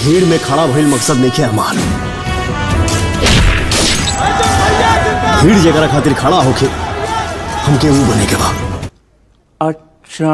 भीड़ में खड़ा भइल मकसद नहीं हमार। भीड़ जगह खातिर खड़ा होके हमके वो बने के बा। अच्छा,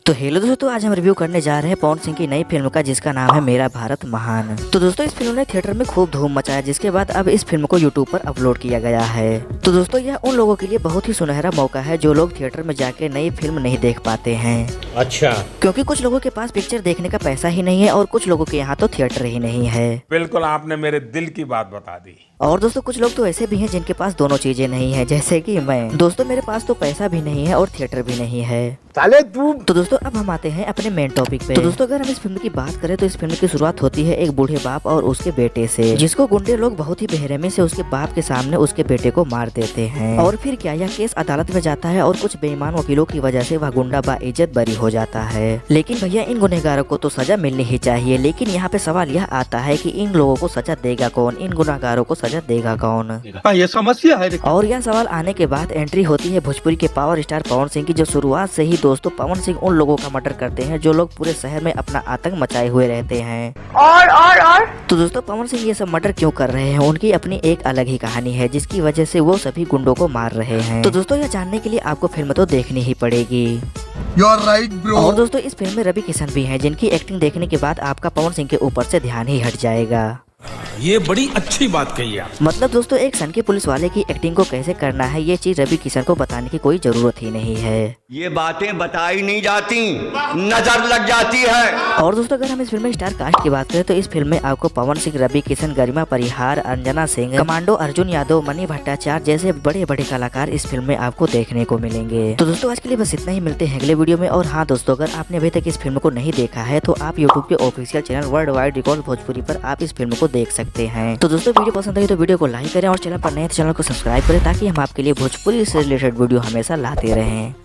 तो हेलो दोस्तों, आज हम रिव्यू करने जा रहे हैं पवन सिंह की नई फिल्म का जिसका नाम है मेरा भारत महान। तो दोस्तों, इस फिल्म ने थिएटर में खूब धूम मचाया, जिसके बाद अब इस फिल्म को यूट्यूब पर अपलोड किया गया है। तो दोस्तों, यह उन लोगों के लिए बहुत ही सुनहरा मौका है जो लोग थिएटर में जाके नई फिल्म नहीं देख पाते हैं। अच्छा, क्योंकि कुछ लोगों के पास पिक्चर देखने का पैसा ही नहीं है और कुछ लोगों के यहाँ तो थिएटर ही नहीं है। बिल्कुल आपने मेरे दिल की बात बता दी। और दोस्तों, कुछ लोग तो ऐसे भी हैं जिनके पास दोनों चीजें नहीं है, जैसे कि मैं। दोस्तों, मेरे पास तो पैसा भी नहीं है और थिएटर भी नहीं है। साले तू। तो दोस्तों, अब हम आते हैं अपने मेन टॉपिक पे। तो दोस्तों, अगर हम इस फिल्म की बात करें तो इस फिल्म की शुरुआत होती है एक बूढ़े बाप और उसके बेटे से, जिसको गुंडे लोग बहुत ही बेरहमी से उसके बाप के सामने उसके बेटे को मार देते हैं। और फिर क्या, यह केस अदालत में जाता है और कुछ बेईमान वकीलों की वजह से वह गुंडा बाइज्जत बरी हो जाता है। लेकिन भैया, इन गुनहगारों को तो सजा मिलनी ही चाहिए। लेकिन यहाँ पे सवाल यह आता है कि इन लोगों को सजा देगा कौन, इन गुनहगारों को सजा देगा कौन? ये समस्या है। और यह सवाल आने के बाद एंट्री होती है भोजपुरी के पावर स्टार पवन सिंह की, जो शुरुआत से ही दोस्तों पवन सिंह उन लोगों का मर्डर करते हैं जो लोग पूरे शहर में अपना आतंक मचाए हुए रहते हैं। और तो दोस्तों, पवन सिंह ये सब मर्डर क्यों कर रहे हैं, उनकी अपनी एक अलग ही कहानी है, जिसकी वजह से वो सभी गुंडों को मार रहे हैं। तो दोस्तों, यह जानने के लिए आपको फिल्म तो देखनी ही पड़ेगी। You're right, bro. और दोस्तों, इस फिल्म में रवि किशन भी हैं, जिनकी एक्टिंग देखने के बाद आपका पवन सिंह के ऊपर से ध्यान ही हट जाएगा। ये बड़ी अच्छी बात कही आप। मतलब दोस्तों, एक सन के पुलिस वाले की एक्टिंग को कैसे करना है, ये चीज रवि किशन को बताने की कोई जरूरत ही नहीं है। ये बातें बताई नहीं जाती, नजर लग जाती है। और दोस्तों, अगर हम इस फिल्म में स्टार कास्ट की बात करें तो इस फिल्म में आपको पवन सिंह, रवि किशन, गरिमा परिहार, अंजना सिंह, कमांडो अर्जुन यादव, मणि भट्टाचार्य जैसे बड़े बड़े कलाकार इस फिल्म में आपको देखने को मिलेंगे। तो दोस्तों, आज के लिए बस इतना ही, मिलते हैं अगले वीडियो में। और हाँ दोस्तों, अगर आपने अभी तक इस फिल्म को नहीं देखा है तो आप यूट्यूब के official channel world wide record Bhojpuri पर आप इस फिल्म को देख सकते हैं। तो दोस्तों, वीडियो पसंद आई तो वीडियो को लाइक करें और चैनल पर नए तो चैनल को सब्सक्राइब करें, ताकि हम आपके लिए भोजपुरी से रिलेटेड वीडियो हमेशा लाते रहें।